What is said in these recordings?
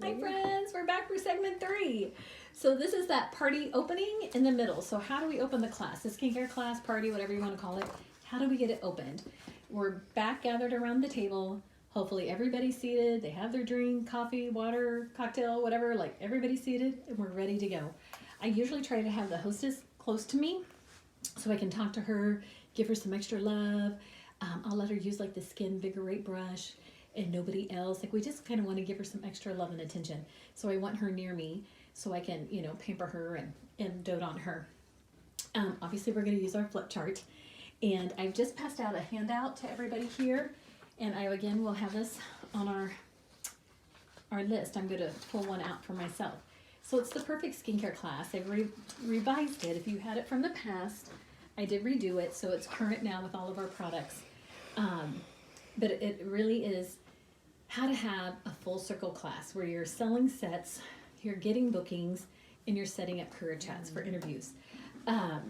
Hi friends, we're back for segment 3. So this is that party opening in the middle. So how do we open the class? The skincare class, party, whatever you want to call it. How do we get it opened? We're back gathered around the table. Hopefully everybody's seated. They have their drink, coffee, water, cocktail, whatever. Like everybody's seated and we're ready to go. I usually try to have the hostess close to me so I can talk to her, give her some extra love. I'll let her use like the Skin Vigorate brush and nobody else. Like we just kind of want to give her some extra love and attention. So I want her near me so I can, pamper her and dote on her. Obviously we're going to use our flip chart. And I've just passed out a handout to everybody here. And I again will have this on our list. I'm going to pull one out for myself. So it's the Perfect Skincare class. I've revised it. If you had it from the past, I did redo it. So it's current now with all of our products. But it really is how to have a full circle class where you're selling sets, you're getting bookings, and you're setting up career chats for interviews. I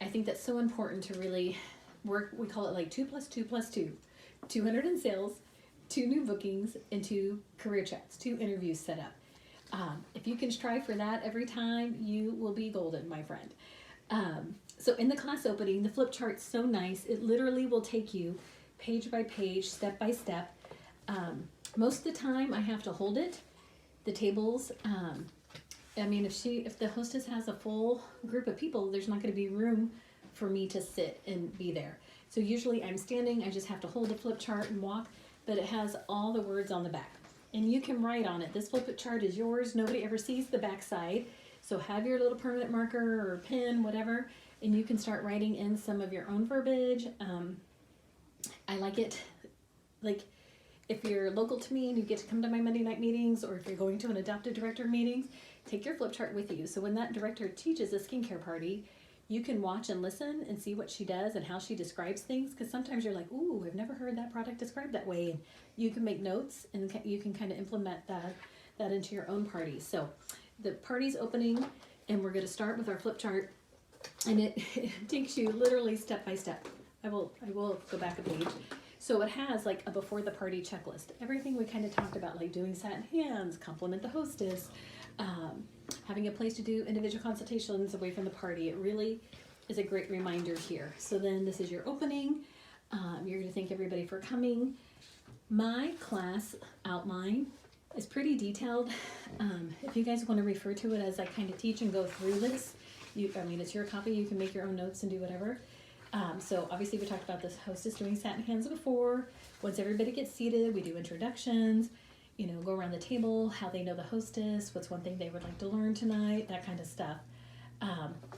think that's so important to really work. We call it like 2 + 2 + 2. 200 in sales, 2 new bookings, and 2 career chats, 2 interviews set up. If you can strive for that every time, you will be golden, my friend. So in the class opening, the flip chart's so nice. It literally will take you page by page, step by step. Most of the time I have to hold it. The tables, if the hostess has a full group of people, there's not going to be room for me to sit and be there. So usually I'm standing, I just have to hold the flip chart and walk, but it has all the words on the back. And you can write on it. This flip chart is yours. Nobody ever sees the back side. So have your little permanent marker or pen, whatever, and you can start writing in some of your own verbiage. I like it, like, if you're local to me and you get to come to my Monday night meetings, or if you're going to an adopted director meetings, take your flip chart with you. So when that director teaches a skincare party, you can watch and listen and see what she does and how she describes things. Because sometimes you're like, ooh, I've never heard that product described that way. And you can make notes and you can kind of implement that into your own party. So the party's opening and we're going to start with our flip chart. And it takes you literally step by step. I will go back a page. So it has like a before the party checklist. Everything we kind of talked about, like doing satin hands, compliment the hostess, having a place to do individual consultations away from the party. It really is a great reminder here. So then this is your opening. You're going to thank everybody for coming. My class outline is pretty detailed. If you guys want to refer to it as I kind of teach and go through this, it's your copy. You can make your own notes and do whatever. So obviously we talked about this hostess doing satin hands before. Once everybody gets seated, we do introductions, go around the table, how they know the hostess, what's one thing they would like to learn tonight, that kind of stuff.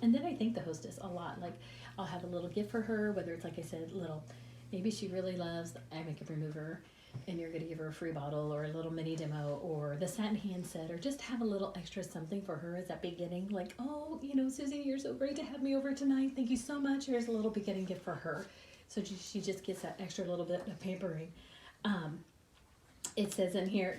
And then I thank the hostess a lot. Like I'll have a little gift for her, whether it's, like I said, maybe she really loves the eye makeup remover and you're going to give her a free bottle or a little mini demo or the satin hand set, or just have a little extra something for her as that beginning. Like, oh, Susie, you're so great to have me over tonight. Thank you so much. Here's a little beginning gift for her. So she just gets that extra little bit of pampering. It says in here,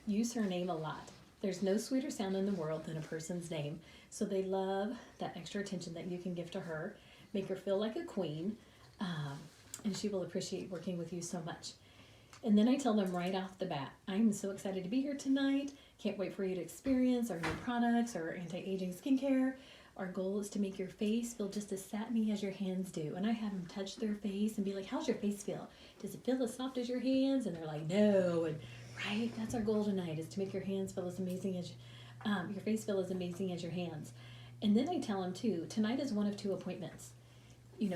use her name a lot. There's no sweeter sound in the world than a person's name. So they love that extra attention that you can give to her. Make her feel like a queen. And she will appreciate working with you so much. And then I tell them right off the bat, I'm so excited to be here tonight. Can't wait for you to experience our new products, our anti-aging skincare. Our goal is to make your face feel just as satiny as your hands do. And I have them touch their face and be like, how's your face feel? Does it feel as soft as your hands? And they're like, no. And right, that's our goal tonight, is to make your hands feel as amazing as, your face feel as amazing as your hands. And then I tell them too, tonight is one of 2 appointments.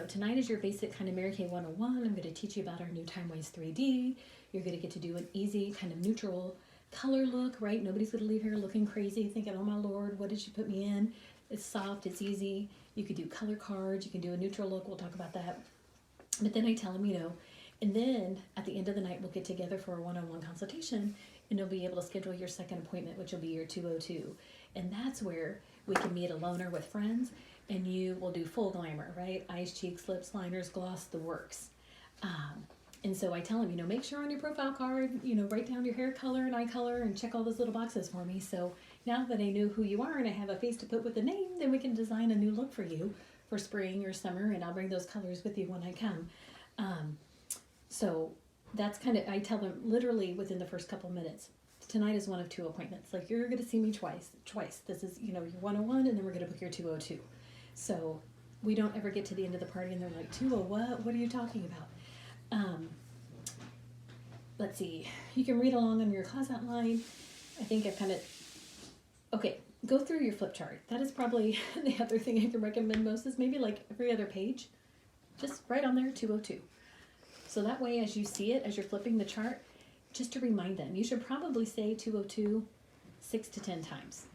Tonight is your basic kind of Mary Kay 101. I'm going to teach you about our new Timewise 3D. You're going to get to do an easy kind of neutral color look, right? Nobody's going to leave here looking crazy, thinking, oh my Lord, what did she put me in? It's soft, it's easy. You could do color cards, you can do a neutral look. We'll talk about that. But then I tell them, and then at the end of the night, we'll get together for a one-on-one consultation and you'll be able to schedule your second appointment, which will be your 202. And that's where we can meet alone or with friends. And you will do full glamour, right? Eyes, cheeks, lips, liners, gloss, the works. And so I tell them, make sure on your profile card, write down your hair color and eye color and check all those little boxes for me. So now that I know who you are and I have a face to put with a name, then we can design a new look for you for spring or summer, and I'll bring those colors with you when I come. So that's kind of, I tell them literally within the first couple minutes, tonight is one of two appointments. Like, you're going to see me twice. This is, your 101, and then we're going to book your 202. So we don't ever get to the end of the party and they're like, 20 what? What are you talking about? Let's see. You can read along on your class outline. I think I've kind of... Okay, go through your flip chart. That is probably the other thing I can recommend most, is maybe like every other page. Just write on there 202. So that way, as you see it, as you're flipping the chart, just to remind them, you should probably say 202 6 to 10 times,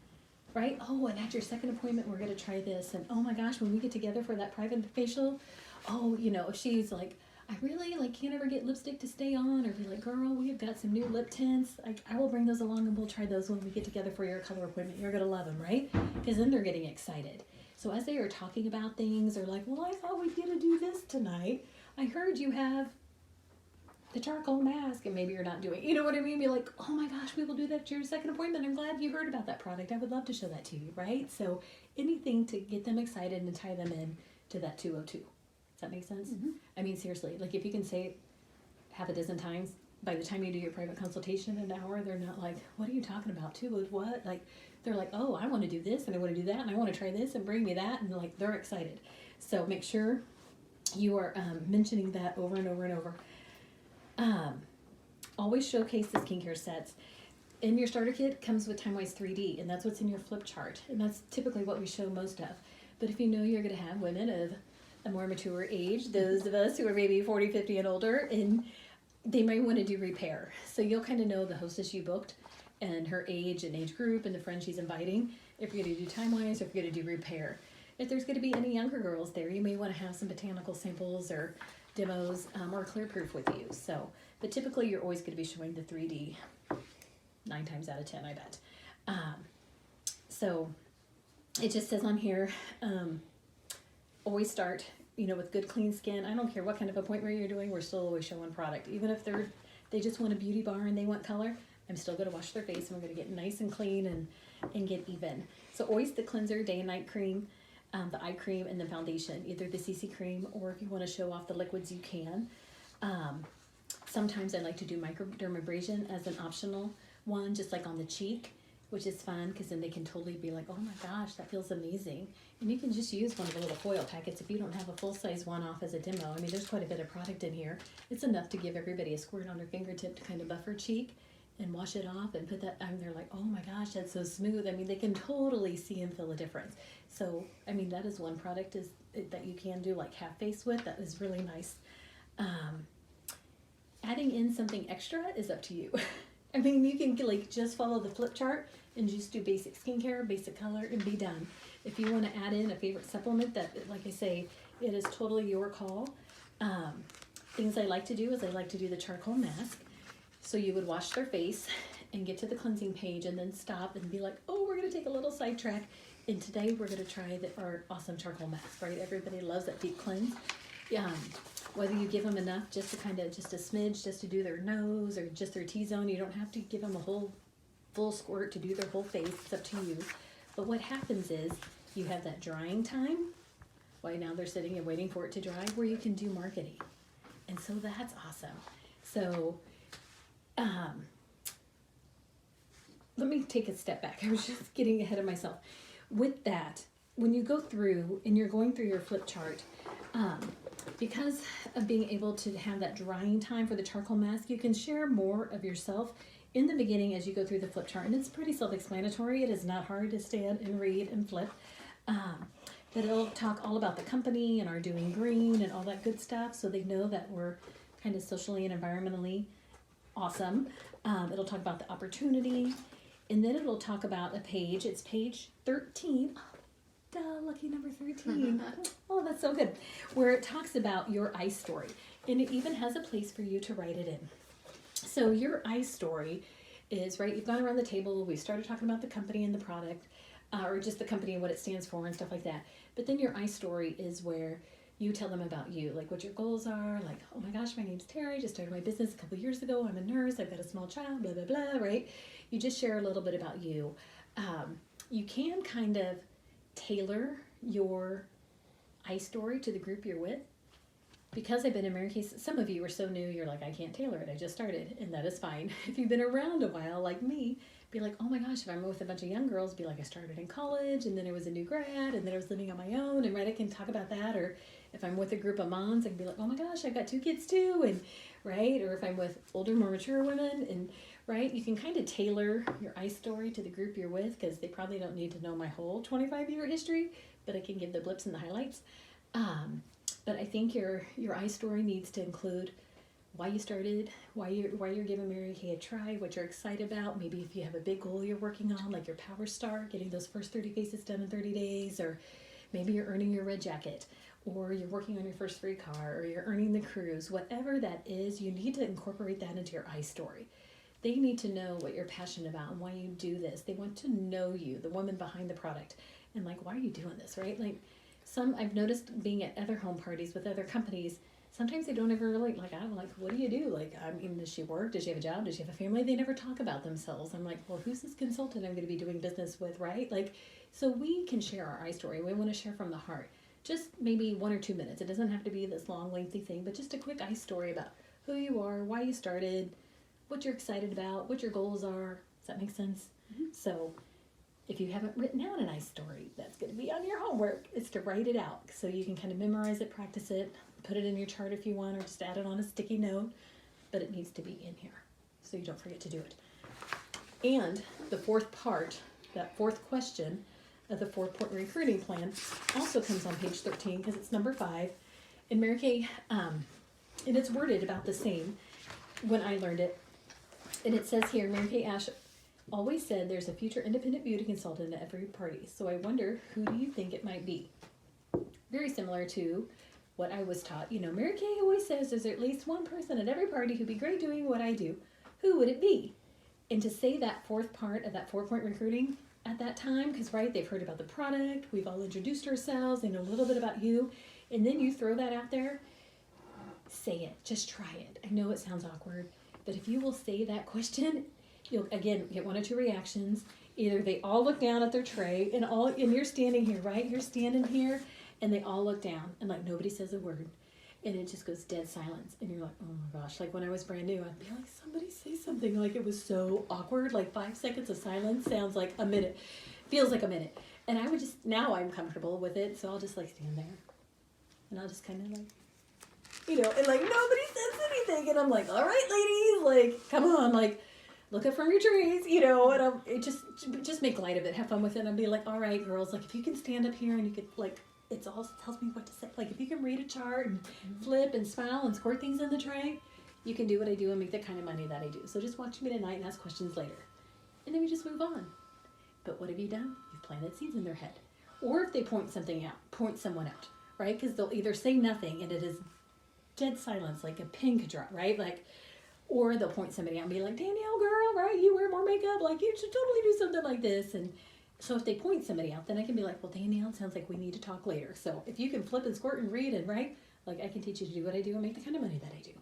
right? Oh, and at your second appointment, we're going to try this. And oh my gosh, when we get together for that private facial, oh, if she's like, I really can't ever get lipstick to stay on, or be like, girl, we've got some new lip tints. I will bring those along and we'll try those when we get together for your color appointment. You're going to love them, right? Because then they're getting excited. So as they are talking about things, or like, well, I thought we'd get to do this tonight. I heard you have the charcoal mask, and maybe you're not doing, you know what I mean? Be like, oh my gosh, we will do that at your second appointment. I'm glad you heard about that product. I would love to show that to you, right? So anything to get them excited and tie them in to that 202. Does that make sense? Mm-hmm. I mean, seriously, like if you can say it half a dozen times, by the time you do your private consultation in an hour, they're not like, what are you talking about? What? Like, they're like, oh, I want to do this and I want to do that and I want to try this and bring me that. And like, they're excited. So make sure you are mentioning that over and over and over. Always showcase the skincare sets. In your starter kit comes with TimeWise 3D, and that's what's in your flip chart, and that's typically what we show most of. But if you know you're going to have women of a more mature age, those of us who are maybe 40, 50 and older, and they might want to do repair. So you'll kind of know the hostess you booked and her age and age group and the friends she's inviting, if you're going to do TimeWise or if you're going to do repair. If there's going to be any younger girls there, you may want to have some botanical samples or demos or clear proof with you. So, but typically you're always going to be showing the 3D 9 times out of 10, I bet. So it just says on here, always start, with good clean skin. I don't care what kind of appointment you're doing, we're still always showing product. Even if they just want a beauty bar and they want color, I'm still going to wash their face and we're going to get nice and clean and get even. So always the cleanser, day and night cream, the eye cream, and the foundation, either the CC cream, or if you want to show off the liquids, you can. Sometimes I like to do microdermabrasion as an optional one, just like on the cheek, which is fun because then they can totally be like, oh my gosh, that feels amazing. And you can just use one of the little foil packets if you don't have a full-size one off as a demo. I mean, there's quite a bit of product in here. It's enough to give everybody a squirt on their fingertip to kind of buff her cheek and wash it off and put that, and they're like, oh my gosh, that's so smooth. I mean, they can totally see and feel a difference. So, I mean, that is one product that you can do like half face with. That is really nice. Adding in something extra is up to you. I mean, you can like just follow the flip chart and just do basic skincare, basic color, and be done. If you want to add in a favorite supplement, that, like I say, it is totally your call. Things I like to do is I like to do the charcoal mask. So you would wash their face and get to the cleansing page and then stop and be like, oh, we're going to take a little sidetrack. And today we're going to try our awesome charcoal mask, right? Everybody loves that deep cleanse. Whether you give them enough just to just a smidge, just to do their nose or just their T-zone, you don't have to give them a whole full squirt to do their whole face. It's up to you. But what happens is you have that drying time. Right now they're sitting and waiting for it to dry, where you can do marketing. And so that's awesome. So let me take a step back. I was just getting ahead of myself. With that, when you go through and you're going through your flip chart, because of being able to have that drying time for the charcoal mask, you can share more of yourself in the beginning as you go through the flip chart. And it's pretty self-explanatory. It is not hard to stand and read and flip. But it'll talk all about the company and our doing green and all that good stuff, so they know that we're kind of socially and environmentally awesome. It'll talk about the opportunity, and then it'll talk about a page. It's page 13. Duh, lucky number 13. Oh, that's so good. Where it talks about your eye story, and it even has a place for you to write it in. So your eye story is, right, you've gone around the table, we started talking about the company and the product, or just the company and what it stands for and stuff like that. But then your eye story is where you tell them about you, like what your goals are, like, oh my gosh, my name's Terry, just started my business a couple years ago, I'm a nurse, I've got a small child, blah, blah, blah, right? You just share a little bit about you. You can kind of tailor your eye story to the group you're with. because I've been in Mary Kay, some of you are so new, you're like, I can't tailor it. I just started, and that is fine. If you've been around a while, like me, be like, oh my gosh, if I'm with a bunch of young girls, be like, I started in college, and then I was a new grad, and then I was living on my own, and right, I can talk about that. Or if I'm with a group of moms, I can be like, oh my gosh, I've got 2 kids too, and right. Or if I'm with older, more mature women, and right, you can kind of tailor your story to the group you're with, because they probably don't need to know my whole 25-year history, but I can give the blips and the highlights. But I think your story needs to include why you started, why you're giving Mary Kay a try, what you're excited about. Maybe if you have a big goal you're working on, like your Power Star, getting those first 30 cases done in 30 days, or maybe you're earning your red jacket, or you're working on your first free car, or you're earning the cruise. Whatever that is, you need to incorporate that into your story. They need to know what you're passionate about and why you do this. They want to know you, the woman behind the product, and like, why are you doing this, right? Like, I've noticed being at other home parties with other companies, sometimes they don't ever really, like, I'm like, what do you do? Like, I mean, does she work? Does she have a job? Does she have a family? They never talk about themselves. I'm like, well, who's this consultant I'm going to be doing business with, right? Like, so we can share our story. We want to share from the heart. Just maybe 1 or 2 minutes. It doesn't have to be this long, lengthy thing, but just a quick story about who you are, why you started, what you're excited about, what your goals are. Does that make sense? Mm-hmm. So if you haven't written out a nice story, that's going to be on your homework, is to write it out. So you can kind of memorize it, practice it, put it in your chart if you want, or just add it on a sticky note, but it needs to be in here so you don't forget to do it. And the fourth part, that fourth question of the 4-point recruiting plan also comes on page 13 because it's number 5. And Mary Kay, and it's worded about the same when I learned it. And it says here, Mary Kay Ash always said there's a future independent beauty consultant at every party. So I wonder, who do you think it might be? Very similar to what I was taught. You know, Mary Kay always says there's at least one person at every party who'd be great doing what I do. Who would it be? And to say that fourth part of that 4-point recruiting at that time, because, right, they've heard about the product, we've all introduced ourselves, they know a little bit about you, and then you throw that out there, say it. Just try it. I know it sounds awkward, but if you will say that question, you'll, again, get 1 or 2 reactions. Either they all look down at their tray, and you're standing here, right? You're standing here, and they all look down, and like nobody says a word, and it just goes dead silence, and you're like, oh my gosh. Like when I was brand new, I'd be like, somebody say something. Like it was so awkward. Like 5 seconds of silence sounds like a minute, feels like a minute. And I would just, now I'm comfortable with it, so I'll just like stand there, and I'll just kind of like, you know, and like nobody says anything, and I'm like, all right, ladies, like come on, like look up from your trees, you know, and it just make light of it, have fun with it, and I'll be like, all right, girls, like if you can stand up here and you could like, it all tells me what to say. Like if you can read a chart and flip and smile and squirt things in the tray, you can do what I do and make the kind of money that I do. So just watch me tonight and ask questions later, and then we just move on. But what have you done? You've planted seeds in their head. Or if they point someone out, right? Because they'll either say nothing and it is dead silence, like a pin could drop, right? Like, or they'll point somebody out and be like, Danielle, girl, right? You wear more makeup. Like, you should totally do something like this. And so if they point somebody out, then I can be like, well, Danielle, it sounds like we need to talk later. So if you can flip and squirt and read and write, like I can teach you to do what I do and make the kind of money that I do.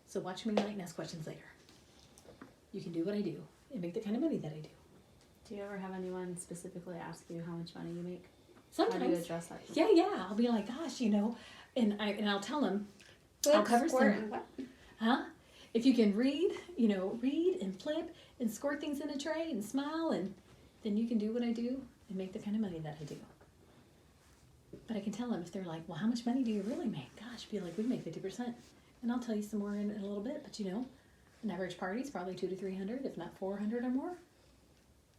So watch me tonight and ask questions later. You can do what I do and make the kind of money that I do. Do you ever have anyone specifically ask you how much money you make? Sometimes. How do you address that? Yeah. I'll be like, gosh, you know, and I'll tell them, I'll cover some. Huh? If you can read, you know, read and flip and squirt things in a tray and smile, and then you can do what I do and make the kind of money that I do. But I can tell them if they're like, well, how much money do you really make? Gosh, be like, we make 50%. And I'll tell you some more in a little bit, but you know, an average party is probably 200 to 300, if not 400 or more.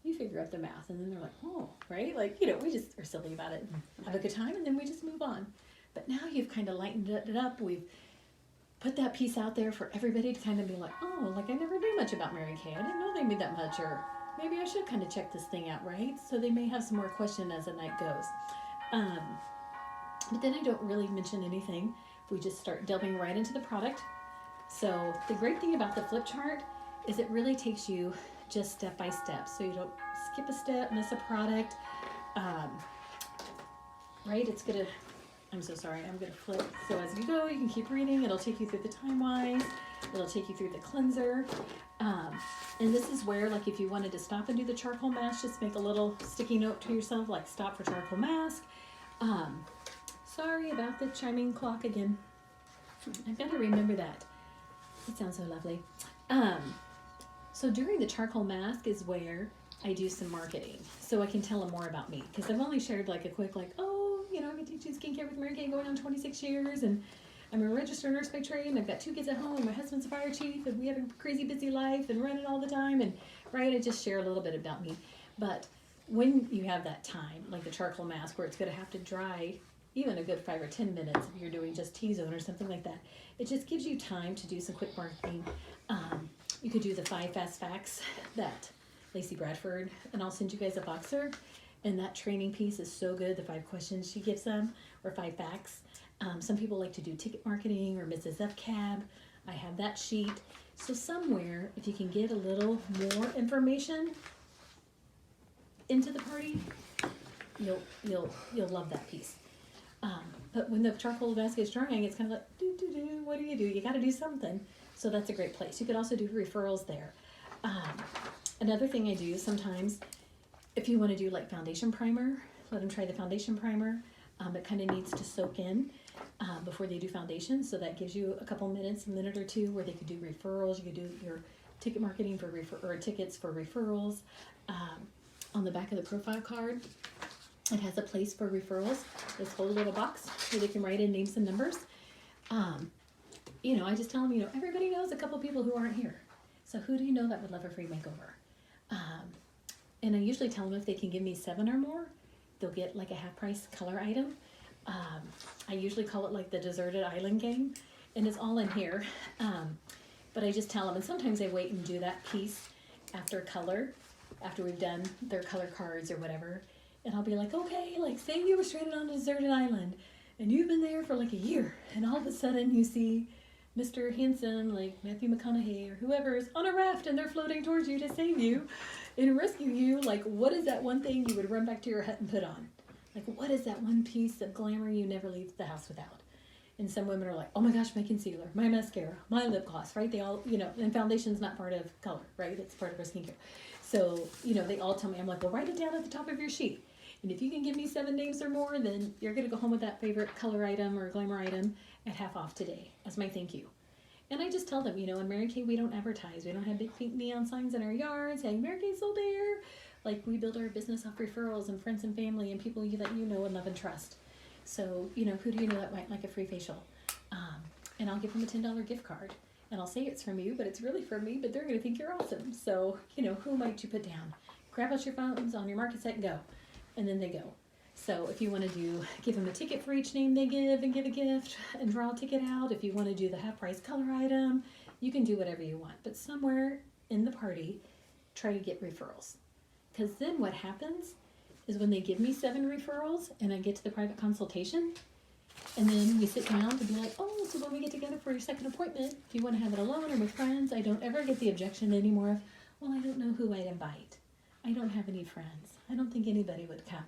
You figure out the math, and then they're like, oh, right? Like, you know, we just are silly about it and have a good time, and then we just move on. But now you've kind of lightened it up. We've put that piece out there for everybody to kind of be like, oh, like I never knew much about Mary Kay. I didn't know they made that much, or maybe I should kind of check this thing out, right? So they may have some more question as the night goes. But then I don't really mention anything. We just start delving right into the product. So the great thing about the flip chart is it really takes you just step by step. So you don't skip a step, miss a product. Right? It's going to, I'm so sorry, I'm going to flip. So as you go, you can keep reading. It'll take you through the time-wise. It'll take you through the cleanser. And this is where, like, if you wanted to stop and do the charcoal mask, just make a little sticky note to yourself, like, stop for charcoal mask. Sorry about the chiming clock again. I've got to remember that. It sounds so lovely. So during the charcoal mask is where I do some marketing, so I can tell them more about me. Because I've only shared like a quick, like, oh, you know, I've been teaching skincare with Mary Kay going on 26 years, and I'm a registered nurse by trade, and I've got 2 kids at home. My husband's a fire chief, and we have a crazy busy life and running all the time. And right, I just share a little bit about me. But when you have that time, like the charcoal mask, where it's going to have to dry even a good 5 or 10 minutes if you're doing just T-zone or something like that, it just gives you time to do some quick marketing. You could do the 5 fast facts that Lacey Bradford, and I'll send you guys a boxer, and that training piece is so good. The 5 questions she gives them, or 5 facts. Some people like to do ticket marketing or Mrs. F cab. I have that sheet. So somewhere, if you can get a little more information into the party, you'll love that piece. But when the charcoal mask is drying, it's kind of like, what do? You got to do something. So that's a great place. You could also do referrals there. Another thing I do sometimes, if you want to do like foundation primer, let them try the foundation primer. It kind of needs to soak in before they do foundation. So that gives you a couple minutes, a minute or two, where they could do referrals. You could do your ticket marketing for or tickets for referrals. On the back of the profile card, it has a place for referrals. This whole little box where they can write in names and numbers. I just tell them, everybody knows a couple people who aren't here. So who do you know that would love a free makeover? And I usually tell them if they can give me 7 or more, they'll get like a half price color item. I usually call it like the deserted island game, and it's all in here. But I just tell them, and sometimes I wait and do that piece after we've done their color cards or whatever. And I'll be like, okay, like say you were stranded on a deserted island and you've been there for like a year, and all of a sudden you see Mr. Hanson, like Matthew McConaughey or whoever, is on a raft and they're floating towards you to save you and rescue you. Like, what is that one thing you would run back to your hut and put on? Like, what is that one piece of glamour you never leave the house without? And some women are like, oh my gosh, my concealer, my mascara, my lip gloss, right? They all, and foundation's not part of color, right? It's part of our skincare. So, they all tell me, I'm like, well, write it down at the top of your sheet. And if you can give me 7 names or more, then you're going to go home with that favorite color item or glamour item at half off today as my thank you. And I just tell them, in Mary Kay, we don't advertise. We don't have big pink neon signs in our yard saying, Mary Kay's sold here. Like, we build our business off referrals and friends and family and people that you know and love and trust. So, who do you know that might like a free facial? And I'll give them a $10 gift card. And I'll say it's from you, but it's really from me, but they're going to think you're awesome. So, who might you put down? Grab out your phones on your market set and go. And then they go. So if you want to give them a ticket for each name they give and give a gift and draw a ticket out. If you want to do the half price color item, you can do whatever you want. But somewhere in the party, try to get referrals. Because then what happens is when they give me 7 referrals and I get to the private consultation, and then we sit down to be like, oh, so when we get together for your second appointment, if you want to have it alone or with friends, I don't ever get the objection anymore of, well, I don't know who I'd invite. I don't have any friends. I don't think anybody would come.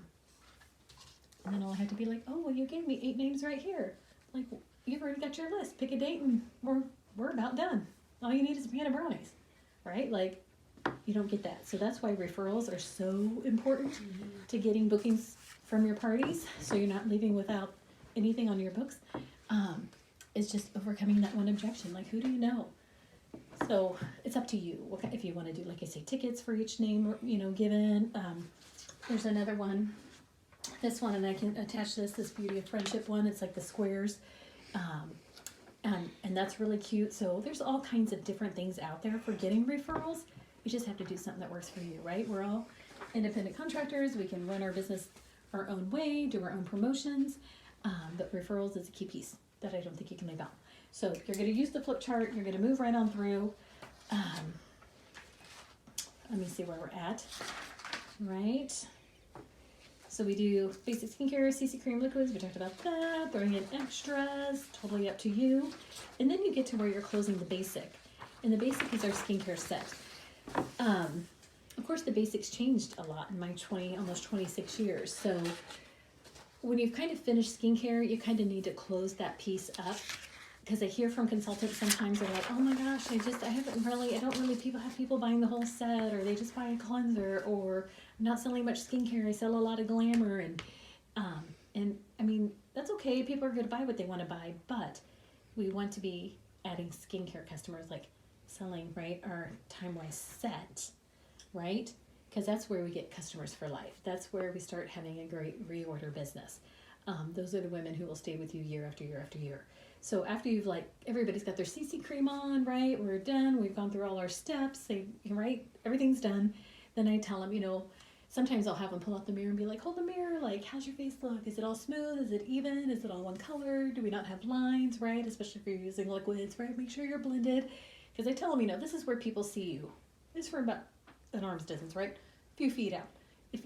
And then I'll have to be like, oh, well, you gave me 8 names right here. Like, you've already got your list. Pick a date and we're about done. All you need is a pan of brownies, right? Like, you don't get that. So that's why referrals are so important to getting bookings from your parties, so you're not leaving without anything on your books. It's just overcoming that one objection. Like, who do you know? So it's up to you. If you want to do, like I say, tickets for each name, given. There's another one. This one, and I can attach this Beauty of Friendship one. It's like the squares. And that's really cute. So there's all kinds of different things out there for getting referrals. You just have to do something that works for you, right? We're all independent contractors. We can run our business our own way, do our own promotions. But referrals is a key piece that I don't think you can leave out. So you're going to use the flip chart. You're going to move right on through. Let me see where we're at. Right. So we do basic skincare, CC cream liquids. We talked about that. Throwing in extras. Totally up to you. And then you get to where you're closing the basic. And the basic is our skincare set. Of course, the basics changed a lot in my almost 26 years. So when you've kind of finished skincare, you kind of need to close that piece up. Because I hear from consultants sometimes they're like, oh my gosh, I don't really have people buying the whole set, or they just buy a cleanser, or I'm not selling much skincare, I sell a lot of glamour, and I mean, that's okay, people are going to buy what they want to buy, but we want to be adding skincare customers, like selling, right, our Time-Wise set, right? Because that's where we get customers for life. That's where we start having a great reorder business. Those are the women who will stay with you year after year after year. So after you've everybody's got their CC cream on, right? We're done. We've gone through all our steps. Right? Everything's done. Then I tell them, sometimes I'll have them pull out the mirror and be like, hold the mirror. Like, how's your face look? Is it all smooth? Is it even? Is it all one color? Do we not have lines, right? Especially if you're using liquids, right? Make sure you're blended. Because I tell them, this is where people see you. It's for about an arm's distance, right? A few feet out.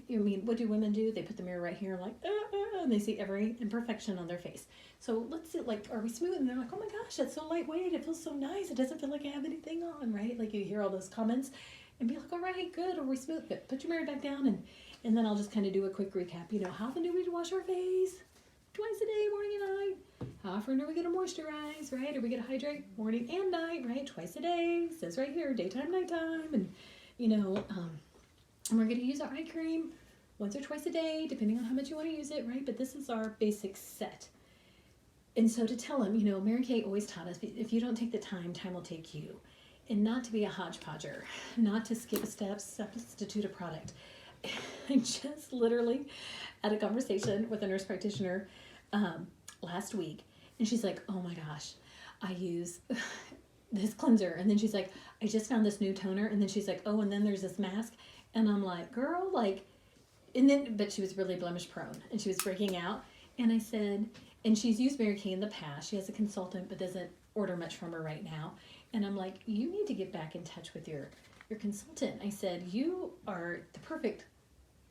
What do women do? They put the mirror right here, and they see every imperfection on their face. So let's see, are we smooth? And they're like, oh my gosh, that's so lightweight. It feels so nice. It doesn't feel like I have anything on, right? Like you hear all those comments and be like, all right, good. Are we smooth? Good. Put your mirror back down. And then I'll just kind of do a quick recap. How often do we wash our face? Twice a day, morning and night. How often are we going to moisturize, right? Are we going to hydrate morning and night, right? Twice a day. It says right here, daytime, nighttime. And, and we're going to use our eye cream once or twice a day, depending on how much you want to use it, right? But this is our basic set. And so to tell them, Mary Kay always taught us, if you don't take the time, time will take you. And not to be a hodgepodger, not to skip a step, substitute a product. I just literally had a conversation with a nurse practitioner last week, and she's like, oh my gosh, I use this cleanser. And then she's like, I just found this new toner. And then she's like, oh, and then there's this mask. And I'm like, girl, but she was really blemish prone and she was breaking out. And I said, and she's used Mary Kay in the past. She has a consultant, but doesn't order much from her right now. And I'm like, you need to get back in touch with your consultant. I said, you are the perfect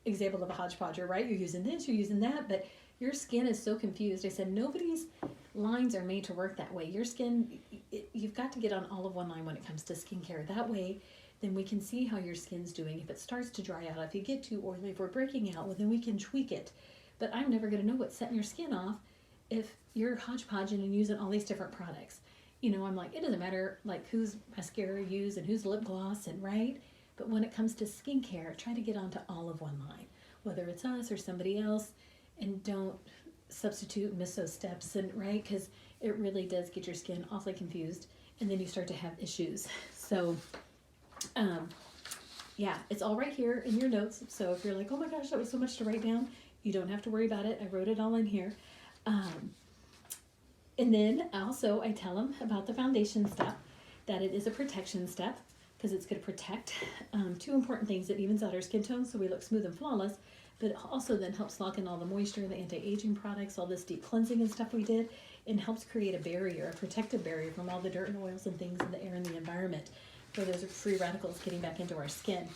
example of a hodgepodger, right? You're using this, you're using that, but your skin is so confused. I said, nobody's lines are made to work that way. Your skin, you've got to get on all of one line when it comes to skincare. That way, then we can see how your skin's doing. If it starts to dry out, if you get too oily, if we're breaking out, well, then we can tweak it. But I'm never going to know what's setting your skin off if you're hodgepodging and using all these different products. I'm like, it doesn't matter whose mascara you use and whose lip gloss and right. But when it comes to skincare, try to get onto all of one line, whether it's us or somebody else, and don't substitute and miss those steps, and right, because it really does get your skin awfully confused, and then you start to have issues. So, yeah, it's all right here in your notes. So if you're like, oh my gosh, that was so much to write down, you don't have to worry about it. I wrote it all in here. And then also I tell them about the foundation step, that it is a protection step, because it's going to protect two important things. It evens out our skin tone so we look smooth and flawless, but it also then helps lock in all the moisture, the anti-aging products, all this deep cleansing and stuff we did, and helps create a barrier, a protective barrier from all the dirt and oils and things in the air and the environment, where those are free radicals getting back into our skin.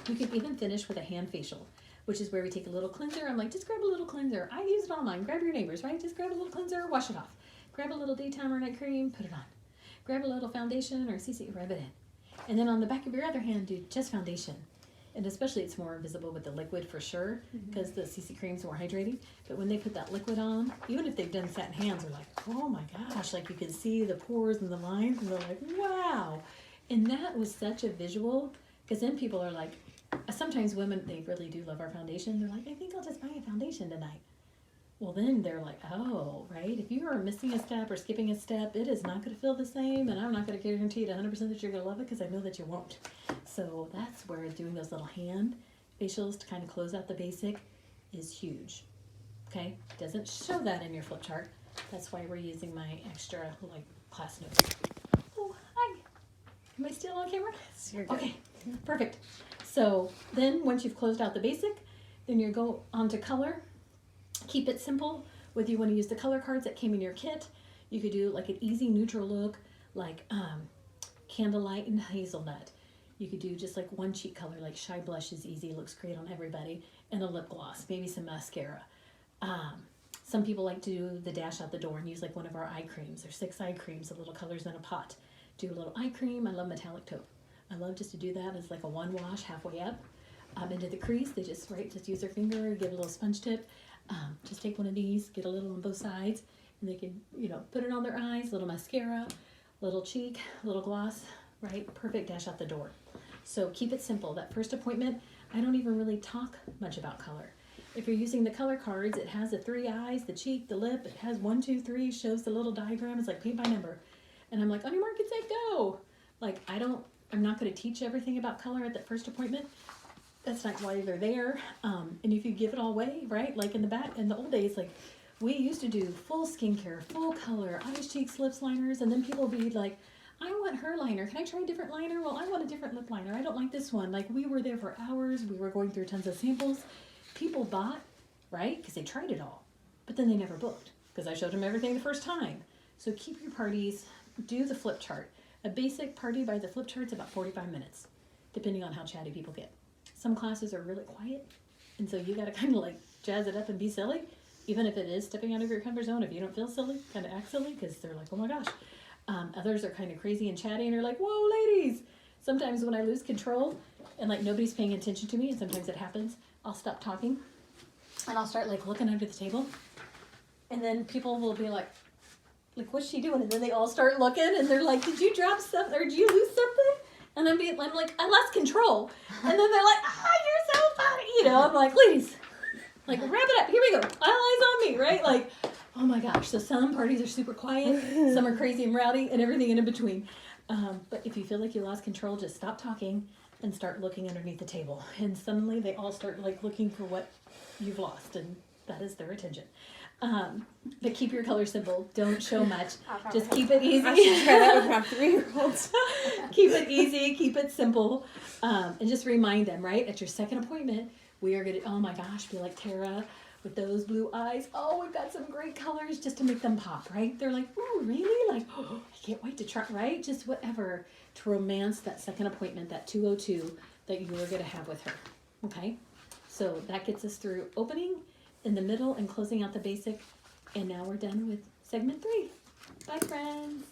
You can even finish with a hand facial, which is where we take a little cleanser. I'm like, just grab a little cleanser. I use it online. Grab your neighbors, right? Just grab a little cleanser, wash it off. Grab a little daytime or night cream, put it on. Grab a little foundation or CC, rub it in. And then on the back of your other hand, do just foundation. And especially it's more visible with the liquid for sure, because the CC cream's more hydrating. But when they put that liquid on, even if they've done satin hands, they're like, oh my gosh, you can see the pores and the lines, and they're like, wow. And that was such a visual, because then people are like, sometimes women, they really do love our foundation. They're like, I think I'll just buy a foundation tonight. Well, then they're like, oh, right? If you are missing a step or skipping a step, it is not going to feel the same, and I'm not going to guarantee it 100% that you're going to love it, because I know that you won't. So that's where doing those little hand facials to kind of close out the basic is huge. Okay? Doesn't show that in your flip chart. That's why we're using my extra class notes. Oh, hi. Am I still on camera? You're good. Okay, perfect. So then once you've closed out the basic, then you go on to color. Keep it simple. Whether you want to use the color cards that came in your kit, you could do an easy neutral look, candlelight and hazelnut. You could do just one cheek color, Shy Blush is easy, looks great on everybody, and a lip gloss, maybe some mascara. Some people like to do the dash out the door and use one of our eye creams. There's 6 eye creams, the little colors in a pot. Do a little eye cream. I love metallic taupe. I love just to do that as a one wash halfway up into the crease. They just use their finger, give a little sponge tip. Just take one of these, get a little on both sides, and they can, put it on their eyes, little mascara, little cheek, little gloss, right? Perfect dash out the door. So keep it simple. That first appointment, I don't even really talk much about color. If you're using the color cards, it has the 3 eyes, the cheek, the lip. It has 1, 2, 3, shows the little diagram. It's like paint by number. And I'm like, on your mark, get set, go. Like, I'm not going to teach everything about color at that first appointment. That's not why they're there. And if you give it all away, right? Like in the old days, like we used to do full skincare, full color, eyes, cheeks, lips, liners. And then people would be like, I want her liner. Can I try a different liner? Well, I want a different lip liner. I don't like this one. Like we were there for hours. We were going through tons of samples. People bought, right? Because they tried it all. But then they never booked because I showed them everything the first time. So keep your parties, do the flip chart. A basic party by the flip chart's about 45 minutes, depending on how chatty people get. Some classes are really quiet, and so you got to kind of like jazz it up and be silly, even if it is stepping out of your comfort zone. If you don't feel silly, kind of act silly because they're like, oh my gosh. Others are kind of crazy and chatty, and you're like, whoa, ladies. Sometimes when I lose control and like nobody's paying attention to me, and sometimes it happens, I'll stop talking, and I'll start like looking under the table, and then people will be like, what's she doing? And then they all start looking, and they're like, did you drop something, or did you lose something? And I'm like, I lost control. And then they're like, you're so funny. You know, I'm like, ladies, like, wrap it up. Here we go. All eyes on me, right? Like, oh my gosh. So some parties are super quiet. Some are crazy and rowdy and everything in between. But if you feel like you lost control, just stop talking and start looking underneath the table. And suddenly they all start like looking for what you've lost. And that is their attention. But keep your color simple. Don't show much. Just keep it easy. I should try that with my 3-year-olds. Keep it easy. Keep it simple. And just remind them, right? At your second appointment, we are going to, oh my gosh, be like Tara with those blue eyes. Oh, we've got some great colors just to make them pop, right? They're like, oh, really? Like, oh, I can't wait to try, right? Just whatever to romance that second appointment, that 202 that you were going to have with her. Okay? So that gets us through opening, in the middle, and closing out the basic. And now we're done with segment 3. Bye, friends.